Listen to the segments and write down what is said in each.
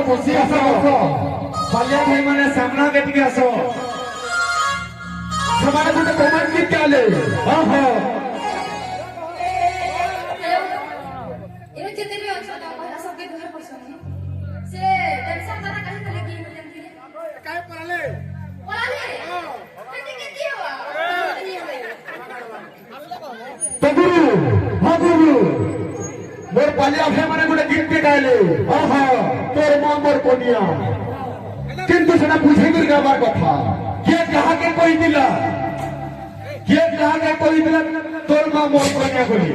বসি আস বালিয়া ভাই মানে সামনা কে টিকে আস সমানে গুটে কমেন্ট কি কালে ওহো এনে যেতে বি অছ না পহলা সবকে দুহার পছন্দ সে টেনশন করা কাহে তলে কি হতে দিলে काय पळाले পড়ালে কেতে কে কি হওয়া তো গুরু হ্যাঁ গুরু মোর বালিয়া ভাই মানে গুটে গীত কে গাইলে ওহো তোর মা মোর কনিয়া কিন্তু সেটা বুঝে করে গাবার কথা কে কাহাকে কই দিলা কে কাহাকে কই দিলা তোর মা মোর কনিয়া করি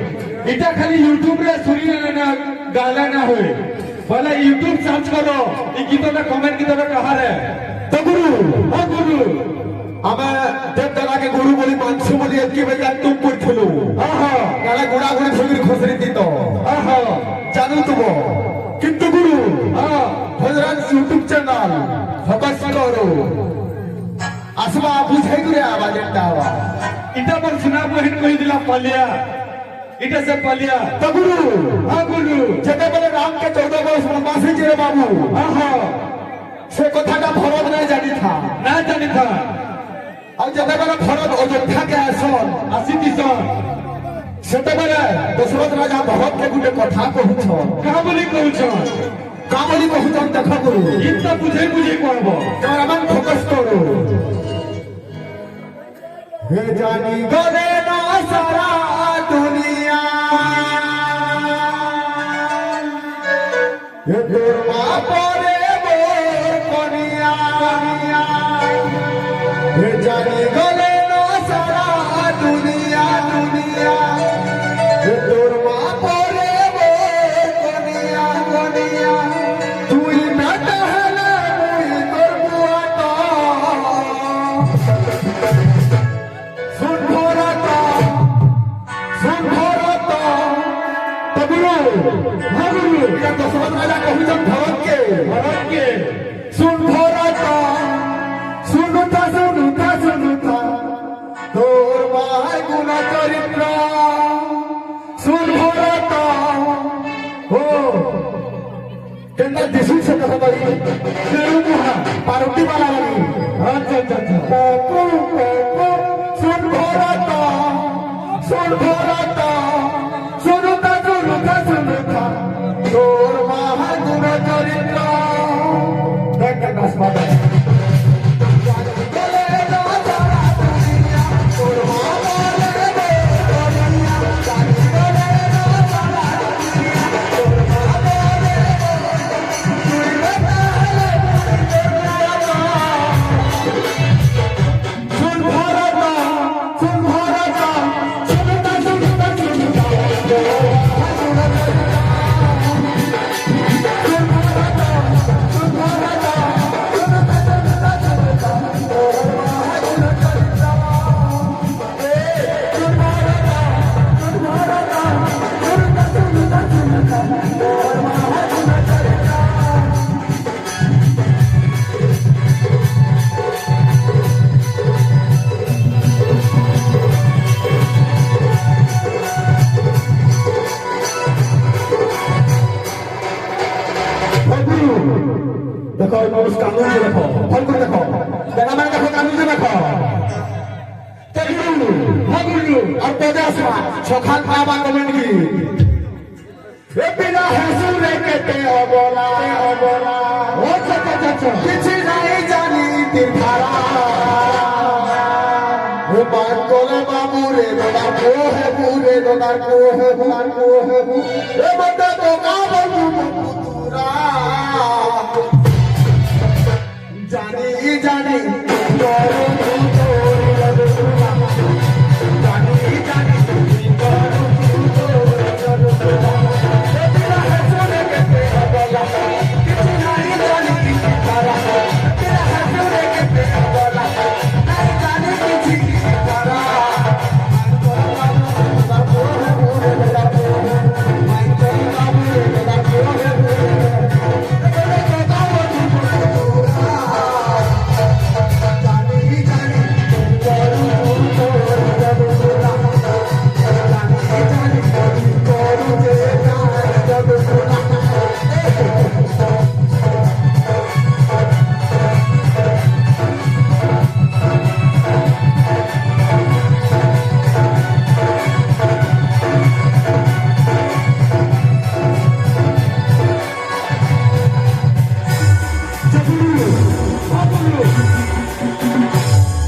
এটা খালি ইউটিউব রে শুনিলে না গালা না হয় বলে ইউটিউব সার্চ করো এই গীতটা কমেন্ট গীতটা কাহারে তো গুরু ও গুরু আমি দেবদালাকে গুরু বলি মানসু বলি এতকি বেজা তুম পড়ছিল আহা গালা গোড়া গোড়ি ধরে খসরি দিত আহা জানো তো কিন্তু গুরু হযরত ইউটিউব চ্যানেল ফোকাস করো আসবা বুঝাই করে আওয়াজ দাওয়া এটা বল শোনা বহিন কই দিলা পালিয়া এটা সে পালিয়া তো গুরু হ্যাঁ গুরু যেটা বলে রামকে 14 বছর বনবাস হয়েছে রে বাবু আহা সে কথাটা ভরত নাই জানি থা না জানি থা আর যেটা বলে ভরত অযোধ্যাকে আসন আসিতিস সেତେବେଳେ দশরথ রাজা ভরতকে গুটে কথা কহুছ কাହା ବୋଲି କହୁଛ କା ବୋଲି କହୁଛନ୍ ଦେଖ ଗୁରୁ ଗୀତ ବୁଝେଇ ବୁଝେଇ କହିବ କ୍ୟାମେରାମ୍ୟାନ ଫୋକସ କରୁ হে জানি গলে না সারা দুনিয়া হে তোর মা পরে মোর কনিয়া হে জানি গলে না সারা দুনিয়া দুনিয়া হে তোর মা পরে মোর কনিয়া কনিয়া তুই বেটা হলে মুই তোর বুয়াটা শুন ভরতা তবুরু হ্যাঁ গুরু এটা দশরথ রাজা কহুছন ভরতকে শুন ভরতা শুনুথা তোর মায় গুণ চরিত্র শুন ভরতা ও কেন দিশু সে কথা বলি তেরু মুহা পারুটি বালা বলি আচ্ছা আচ্ছা আচ্ছা শুন ভরতা শুনুথা তোর মায় গুণ চরিত্র দেখ নাচ বাবা देखो इस कानून से देखो फल को देखो बेनामा देखो कानून से देखो तेलुगु हगुलु और तेजासवा छोखा खावा कमेंट की ए बिना हसुरे केते अबोला ओ चा किछि नहीं जानी तीरधारा ओ बात कोले बाबू रे दोना को है पूरे दोना को है ए बता तो का बाबू पुतुरा जानी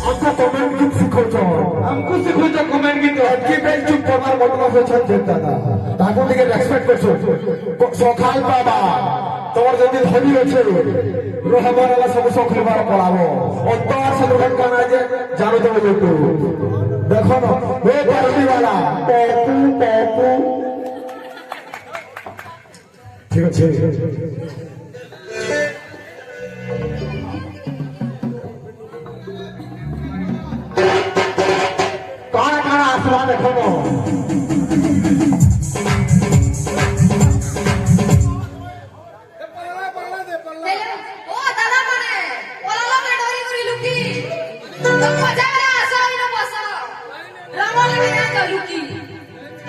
हमको कमेंट गीत सिखो हमको सिखो कमेंट गीत की बेल चुप करवार मतलब से छन जेता था ताको टिके रेस्पेक्ट करछो सखाल बाबा तोर जदी धनी আছে রহমান আল্লাহ সব সখল বার পড়াবো অন্তর সদরঘট কানা যে জানো তো বলতো দেখো না ও পার্টি वाला পপু পপু ঠিক আছে কানা কানা আসবা দেখো না ओ दादा माने ओला में डोरी डोरी लुकी तो मजा रे आसा इन बसा रामल में ना लुकी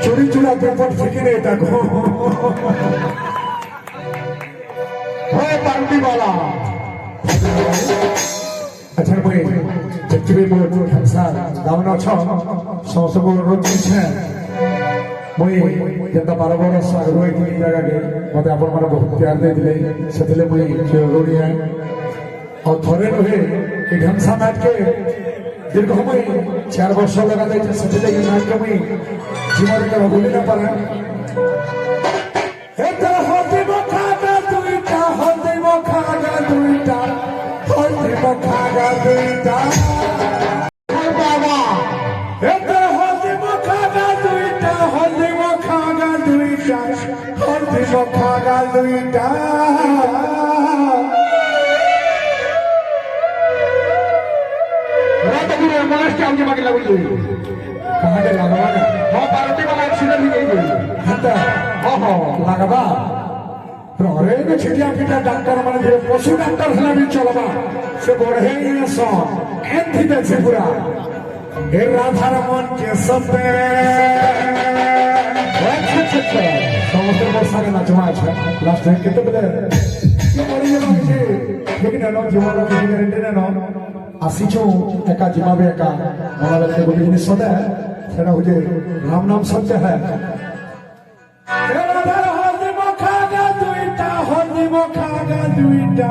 चोरी चुरा पेपर फेंकी नहीं था को होए पार्टी वाला अच्छा भाई जब भी हमसा दावना छ समस्त रोज छे मुई जेंता 12 बरस आगु एठी जगह के मते आपन माने बहुत प्यार दे दिले सेतले मुई जोड़ी है और थोड़े रहे कि ढंसा नाट के दीर्घ मुई 4 वर्ष लगा दे सेतले के नाट के मुई जीवन के बोली ना पारे हे तो होते मखागा दुईटा होते मखागा दुईटा होते मखागा दुईटा ओ बाबा हे तो होते मखागा दुईटा होते मखागा दुईटा होते मखागा दुईटा रात को एम्बुलेंस के आगे मांगे लगो कहां के लगवा ना हां पार्टी वाला एक्सीडेंट ही गई हता ओहो लगवा प्रहरे में छिटिया पिटा डॉक्टर माने जे पशु डॉक्टर हला भी चलबा से बढ़े ये सो एंथी दे से पूरा हे राधा रमन के सते अच्छा समस्त वर्षा के नाचवा अच्छा लास्ट में कितने बजे ये मरी जे बाकी लेकिन नो जीवन के गारंटी ने नो आसीचो एका जीवाबे एका मना बेले गोली जिनिस सदे सेना हो जे राम नाम सत्य है हे राधा होती मखागा दुईटा होती मखागा दुईटा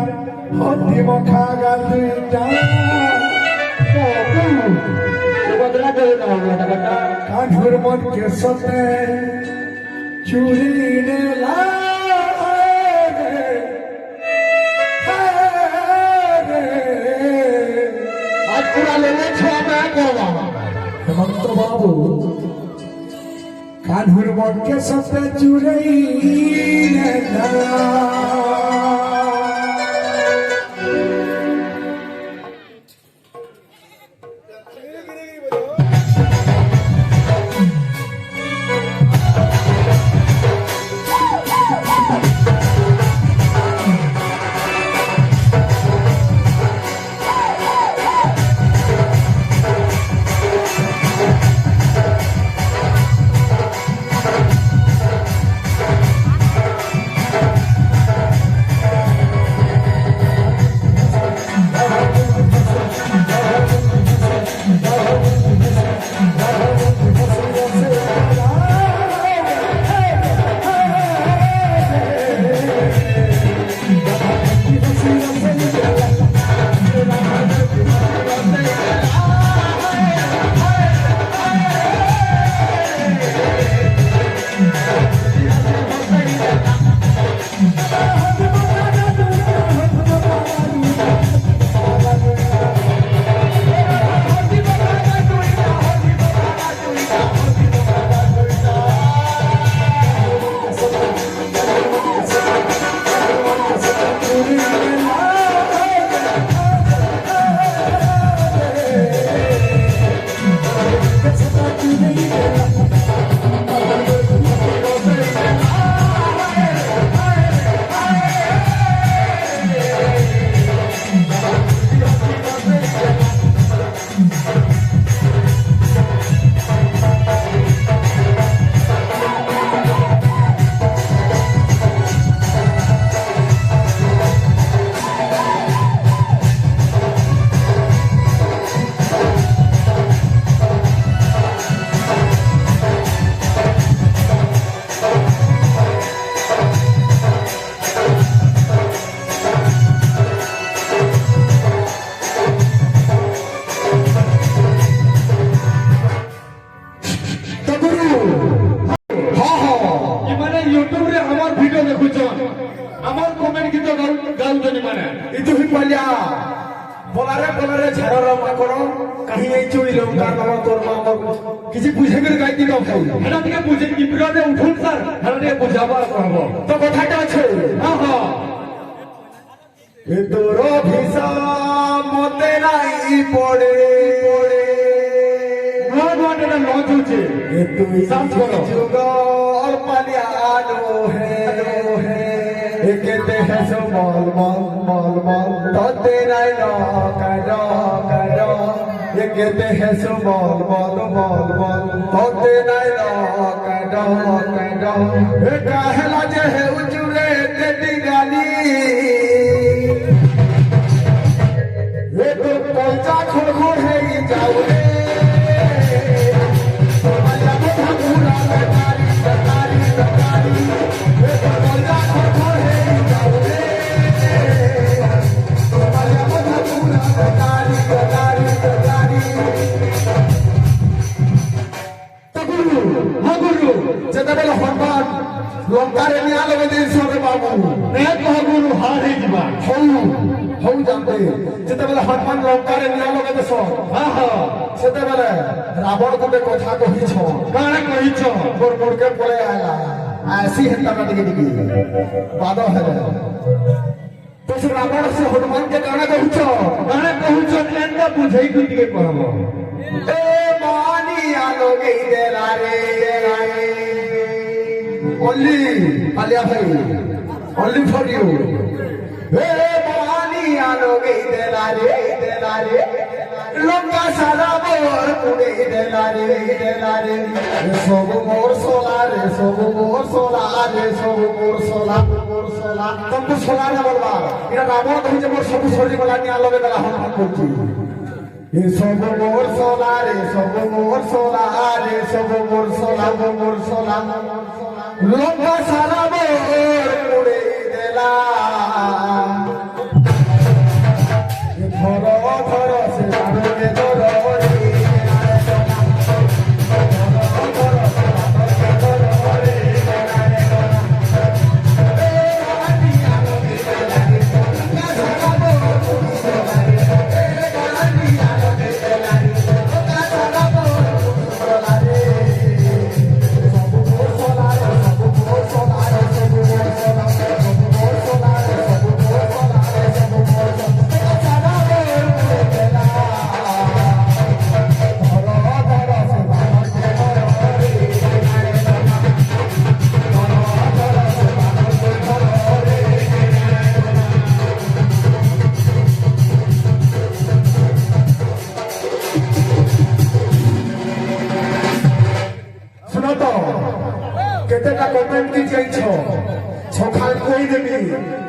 होती मखागा दुईटा बदला दे ना बेटा बेटा कान्हुर मन के सते चूड़ी ने ला आज पूरा ले ले छो मैं करवा हेमंत बाबू कान्हुर मन के सते चूड़ी ने ला বলারে ঝাড়ার মাকড় কাহি এই চুই লঙ্কা নল তোর মা কিছু বুঝে গেলে গাইতে দাও ভাই এটা থেকে বুঝে কি বিরোধে উঠুন স্যার এটা থেকে বুঝাবার করবো তো কথাটা আছে হ্যাঁ হ্যাঁ এ তোর ভিসা মতে নাই পড়ে এটা লঞ্চ হচ্ছে এ তুই সাউন্ড করো। जुगाड़ पलियानो है ए कहते हैं सो मॉल मॉल मॉल मॉल तो तेरा नो करो ये कहते हैं सो मॉल मॉल मॉल मॉल तो तेरा नो करो ए कहला जे है उजुरे तेरी गाली ये तो पंचा खोल है ये जाओ रे যেତେବେଳେ হঠাৎ লঙ্কারে নিয়ে আলোকে দিয়েছে বাবু গুরু হার হয়ে যা হৌ জানতে যেତେବେଳେ হনুমান লঙ্কারে নিয়ে আলোকে দেশ হ্যাঁ হ্যাঁ সেତେବେଳେ রাবণ গোটে কথা কহিছ কাଣା কহিছ মোর মোড়কে পড়ে আইলা আসি হেতাটা ଟିକେ ଟିକେ বাদ হেলে তো সে রাবণ সে হনুমানকে কাଣା কহিছ কাଣା কহুছ এন্টা বুঝাই কি ଟିକେ কহব এ মানি আলোকে দেলা রে only আলিয়া ভাই only for you এ মানি আলোকে দেলা রে লঙ্কা সারা মোর পুড়ে দেলা রে সব মোর সোলা রে সব মোর সোলা তুমি সোলা না বলবা এটা রাবণ কইছে মোর সব সরি গলা নিয়ে আলোকে দেলা হনুমান করছি এ সব মোর সোলা রে সব মোর সোলা লঙ্কা সারা মোর পুড়ে দেলা ধর সে আলোকে ধর কেতেটা কমেন্ট কি চাইছ সকাল কই দেবি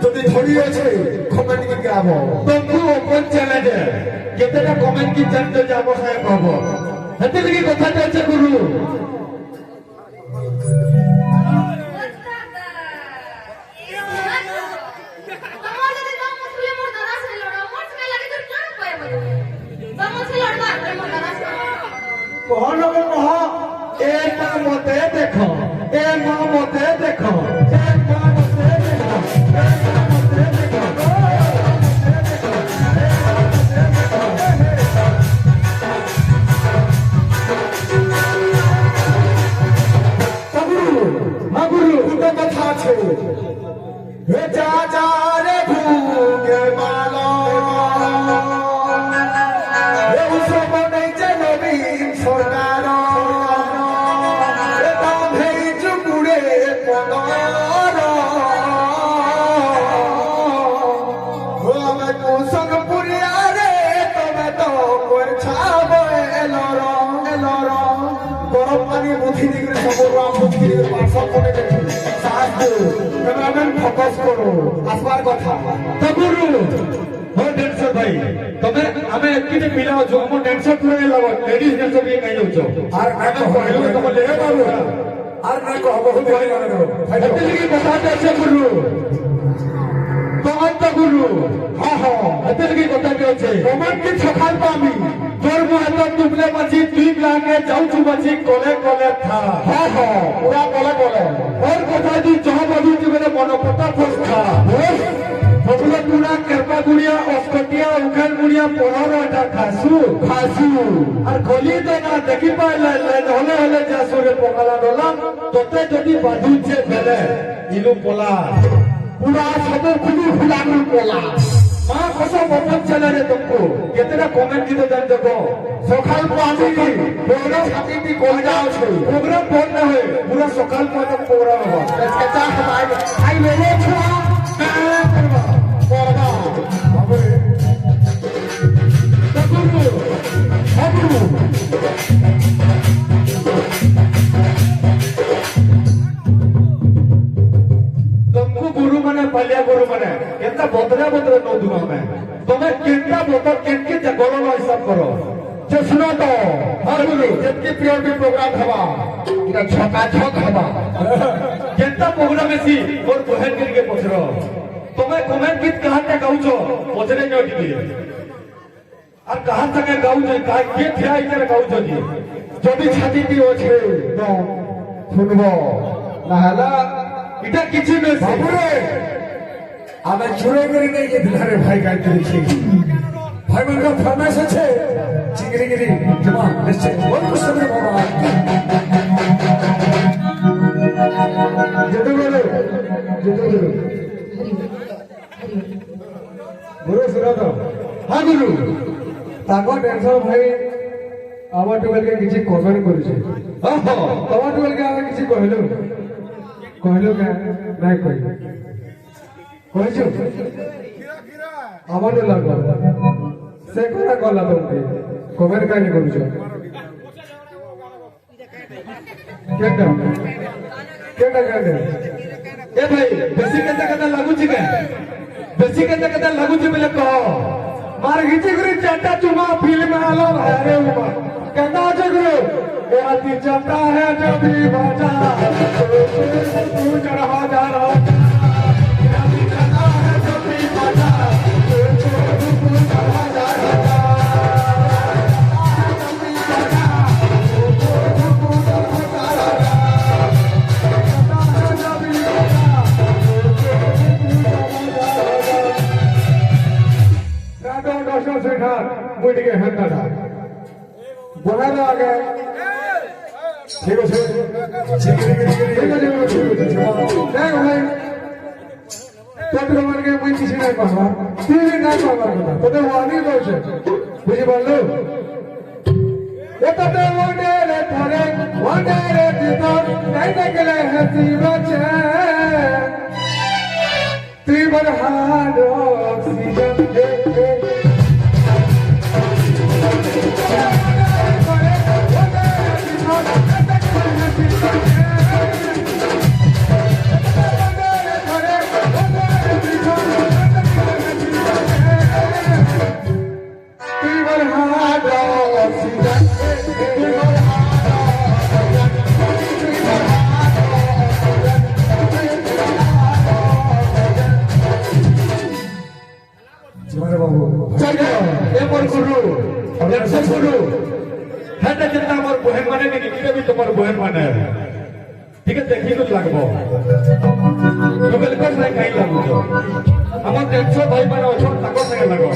যদি ধরি আছে কমেন্ট কি গাব তবু ওপর চ্যানেলে কেতেটা কমেন্ট কি জানতে যাব সাহেব হব হেতে লাগি কথা আছে গুরু কহন কহ এ মা মতে দেখো এ মা মতে দেখো এ মা মতে দেখো এ মা মতে দেখো গুরু দুটো কথা আছে হে যা যা রে ভুগে মালো এ উৎসব নেই যে নবীন সরকার এ দাম হেই চুকুড়ে পদর ও আমি কুসং পুরিয়া রে তবে তো করছা বলর গরম পানি মুঠি দিকে সবর মুঠি পাঁচশো কোটি দেখি সাহায্য ক্যামেরাম্যান ফোকাস করো আসবার কথা তো গুরু हो डांसर भाई तमे हमें किने मिलाओ जो हम डांसर करे लगो लेडीज डांसर भी कहि जाउछो আর आगे कहलो तो ले बाबू আর না কহ বহুত ভাই মানে हेते लगी बताते আছে गुरु तो अंत गुरु हां हां हेते लगी बताते আছে কমেন্ট কি সকাল পাবি তোর মহত তুমলে মাছি তুই লাগে যাউছু মাছি কোলে কোলে থা হ্যাঁ হ্যাঁ পুরা বলে और কথা দি জহ বাবু জীবনে মন কথা ফসখা বগুলা টুনা কেরপা গুড়িয়া অস্কটিয়া সকাল মুড়িয়া পড়াটা খাসু খাসু আর গলি তো না দেখি পাইলে হলে হলে যাসুরে পকালা ডলাম তোতে যদি বাঁধুছে বেলে ইলু পলা পুরা সবে খুবই ফুলাগুল পোলা মা কত বপন চলে রে তোমকো কেতেটা কমেন্ট দিতে জান দেখো সকাল আমি বড় ছাতিটি কলজা আছে প্রোগ্রাম বন্ধ না হয়ে পুরা সকাল পর্যন্ত প্রোগ্রাম হবে কেচা সবাই আই মেরে ছোয়া করবা করবা বাবরে হাবু तुमको गुरु मने पलिया गुरु मने केता बदरा बदरा नो दुआ में तुम्हें केता बदर केनके जगलो नो हिसाब करो যে শুনো তো হাবু যেতকি প্রিয় প্রোগ্রাম হবা এটা ছকা ছক হবা केता प्रोग्राम में सी और बहन करके पछरो तुम्हें कमेंट गीत कहां तक गाउछो पछरे नो टिके और कहां तक गाउछो का के थिया इधर गाउछो जी যদি ছাতিটি আছে তো শুনব নাহলে इटा किछि में से বাবুরে আমি চুরে করে নিয়ে যে ধারে ভাই গাইতে দিছি ভাই মনকা ফরমাইশ আছে চিংড়ি গিরি জমা নিশ্চয় বলবো সবে বাবা যেতে বলো গুরু শুনো তো হ্যাঁ গুরু তাকে টেনশন ভাই আমার টুকেলকে কিছু কমেন্ট করেছে তোমার টুকেলকে আমি কিছু কহিলু কহিলু কে নাই কই কইছো আমারও লাগলো সে কথা কলা তোমাকে কমেন্ট কাহিনী করছো কেটা কেটা কেটা ए भाई बेसी केता लागुछि के बेसी केता लागुछि बोले कहो मार घिची गुरु चाटा चुमा फिल्म आलो अरे उमा कहना আছে गुरु ये हाथी चाटा है जो भी बाजा तू चढ़ा जा रहा ये हाथी चाटा है जो भी बाजा तू चढ़ा जा रहा मुझे हंदा बना दो आगे ठीक है ठीक है भाई तो मन के मुझे किसी नहीं पावा तू भी नहीं पावा तो तो वानी दो से बुझी बोलो ये तो वंडे रे थारे वंडे रे जीतो नहीं निकले हंसी बचे तीवर हार्ड ऑक्सीजन दे बहन माने ठीक है देखी कुछ लगबो तो बिल्कुल नहीं कहीं लागो हमर 150 भाई माने अछो ताको संगे लगो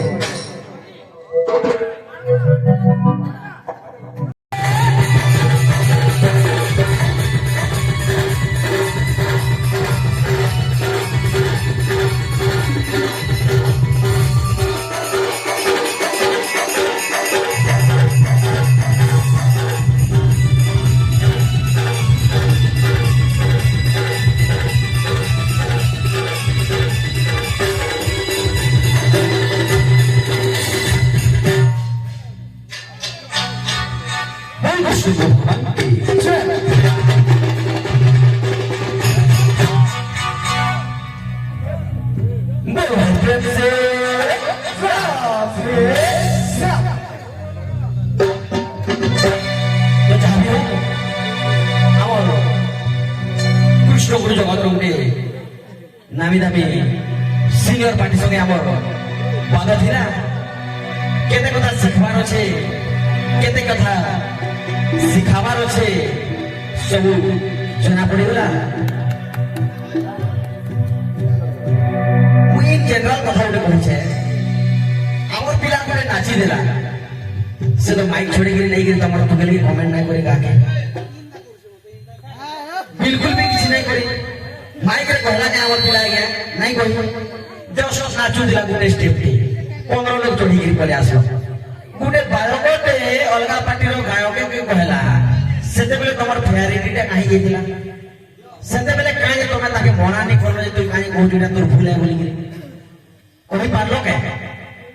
कृष्णपुरी जगत नामी दामी सिनियर पार्टी संगे आमर बाध थिला केते कथा शिखबार अच्छे केते कथा शिखाबार अच्छे सब जना पड़ीगला मुई जनरल कथा गोटे कहूचे आमर पिला नाची देला से तो माइक छोड़े के नहीं गिरी तमर तो के कमेंट नहीं करे काके बिल्कुल भी किसी नहीं करे माइक रे कहला के हमर पिला गया नहीं कोई जब सो नाचू दिला गुटे स्टेप टी 15 लोग चढ़ी गिरी पले आसो गुटे बालकोटे अलगा पार्टी रो गायक के कहला सेते बेले तमर फेयरिटी टा काहे गेदिला सेते बेले काहे तमे ताके मना नहीं करलो जे तू काहे कोजुडा तोर भूले बोली गिरी कोई पारलो के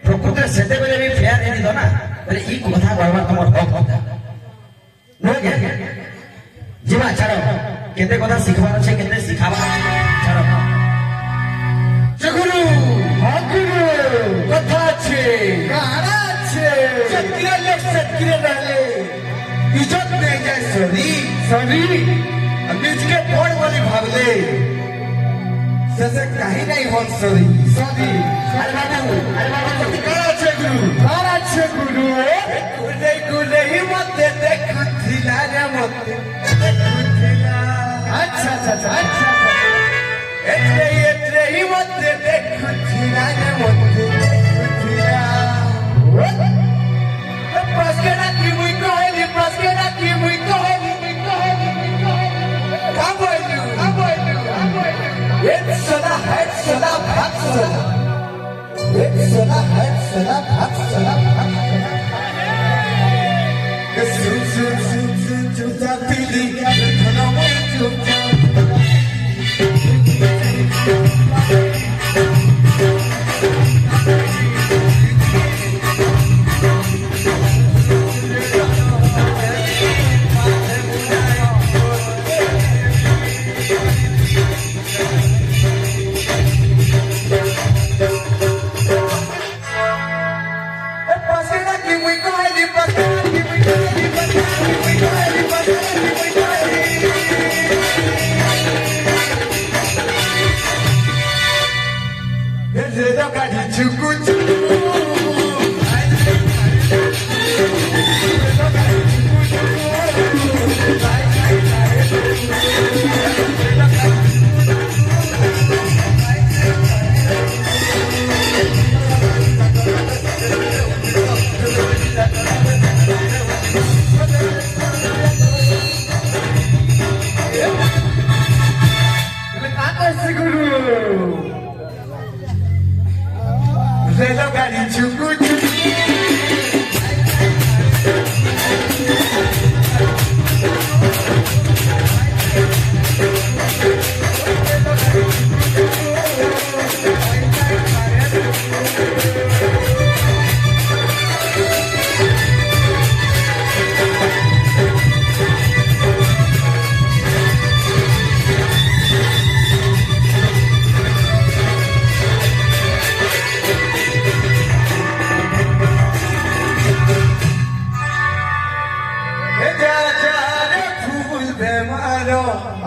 प्रकृति सेते बेले भी फेयर नहीं दो ना अरे ई कथा कहवा तमर हक होता न के जीवा छाड़ो केते कथा सिखवा छै केते सिखावा छाड़ो जगुरु हागुरु कथा छे गाना छे सत्किरे लोग सत्किरे रहले इज्जत नहीं जाए सरी सरी बीच के पौड़ वाली भागले ससे कहीं नहीं हो सरी सरी अरे बाबू गाना छे गुरु गुले गुले ही मत देख खिला रे मत अच्छा एत्रे ही मत देख खिला रे मत प्रस्केना की मुई कहली एक सदा है सदा भाग सदा एक सदा है सदा भाग सदा सुन चुपचा पीली धनो में चुपचा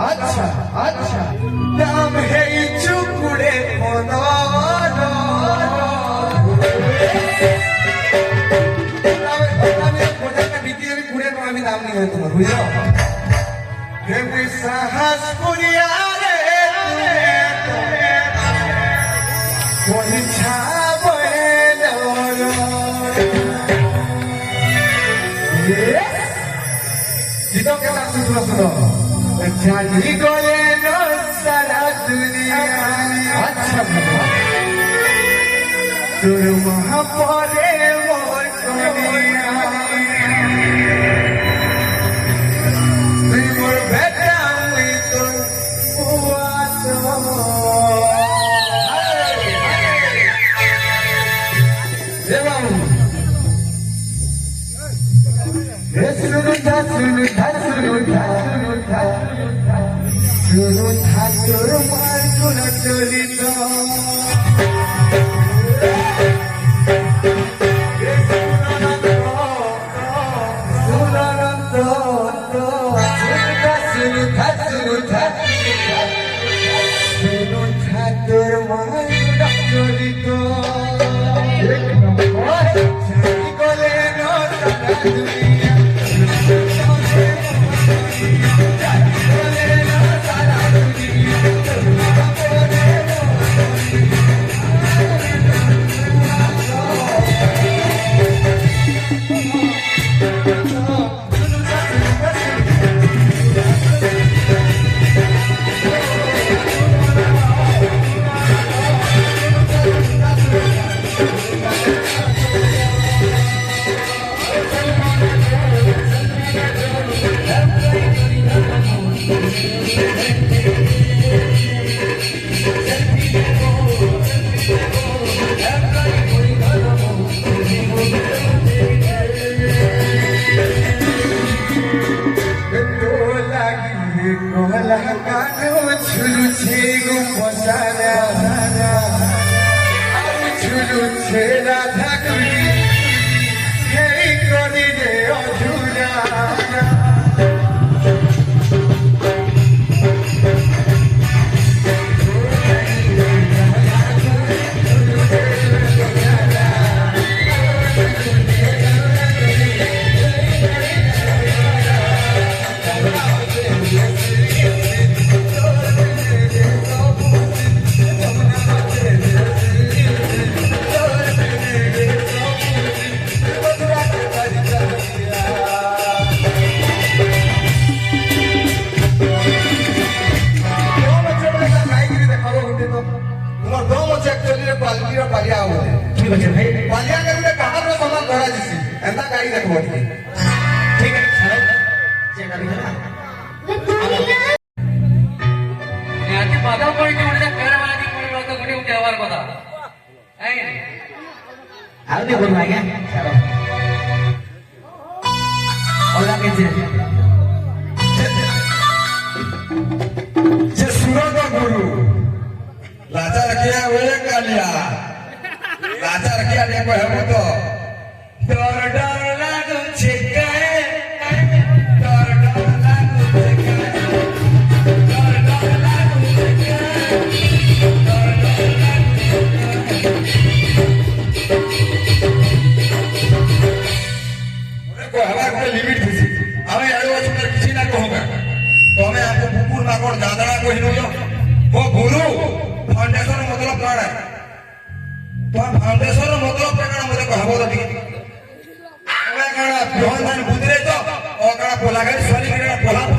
अच्छा नाम है चुकुड़े नाम नहीं है तुम्हारा बुझो साहस जीतो के साथ सुनो सुनो जानी गोले नो सारा दुनिया अच्छा भगवान तुर महापौरे मोर दुनिया तुम मोर बेटा हुई तो हुआ तो देवाऊ सुनु ठाकुर मार्गुन चलित सुनु ठाकुर मार्गुन चलित गले दुनिया देखो ठीक ठीक है चलो चेक कर लेना याची बाधा पडली म्हणजे पेड़ वाला की कोणी लोक कोणी उठ्यावर बघा ऐ अब नहीं बोलना क्या चलो और आगे से जे सूरज गुरु लाचा रखिया वे कालिया लाचा रखिया देखो है तो डर डर लागू छिकाए डर डर लागू छिकाए डर डर लागू छिकाए डर डर लागू को हमारे को लिमिट थी हमें यार वो सुंदर किसी ना कहूँगा तो हमें आपको कुकुर ना कोड दादा को ही नो वो गुरु फाउंडेशन मतलब कौन है तो फाउंडेशन मतलब प्रकार मुझे कहबो दबी हमें कणा बिहान बुदरे तो और कणा बोला गई साली कणा बोला